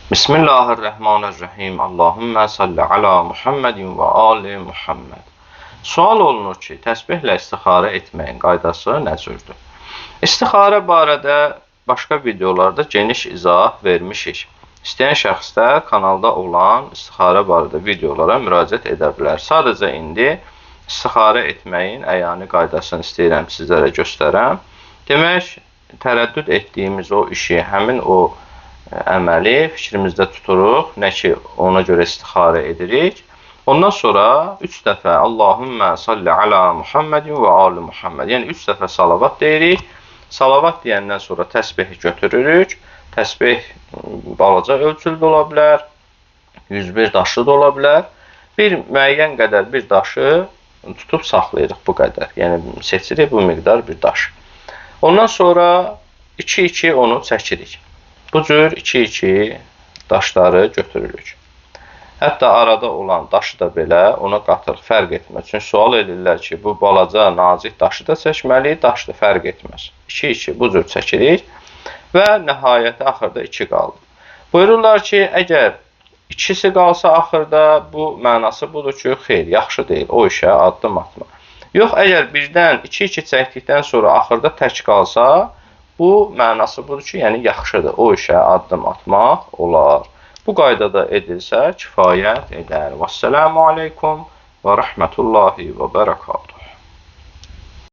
Bismillahirrahmanirrahim. Allahümmə salli ala Muhammedin və ali Muhammed. Sual olunur ki, təsbihlə istixarə etməyin qaydası nə cürdür? İstixarə barədə başqa videolarda geniş izah vermişik. İstəyən şəxslər kanalda olan istixarə barədə videolara müraciət edə bilər. Sadəcə indi istixarə etməyin əyani qaydasını istəyirəm sizlərə göstərəm. Demək, tərəddüd etdiyimiz o işi, həmin o əməli fikrimizdə tuturuq, nə ki ona görə istixarə edirik. Ondan sonra 3 dəfə Allahümmə salli ala Muhammedin və ali Muhammed. Yəni 3 dəfə salavat deyirik. Salavat deyəndən sonra təsbihi götürürük. Təsbih balaca ölçülü də ola bilər, 101 daşlı da ola bilər. Bir müəyyən qədər bir daşı tutub saxlayırıq bu qədər. Yəni seçirik bu miqdar bir daş. Ondan sonra 2-2 onu çəkirik. Bu cür 2-2 daşları götürürük. Hətta arada olan daşı da belə ona qatırıq, fərq etməz. Çünki sual edirlər ki, bu balaca, nazik daşı da çəkməliyik, daş da fərq etməz. 2-2 bu cür çəkirik və nəhayəti axırda 2 qaldı. Buyururlar ki, əgər ikisi qalsa axırda bu mənası budur ki, xeyr, yaxşı deyil, o işə addım atma. Yox, əgər birdən 2-2 çəkdikdən sonra axırda tək qalsa, bu mənası budur ki, yəni yaxşıdır, o işə addım atmaq olar. Bu qaydada edilsə kifayət edər. Vəssalamu aleykum və rəhmətullahi və bərəkatuhu.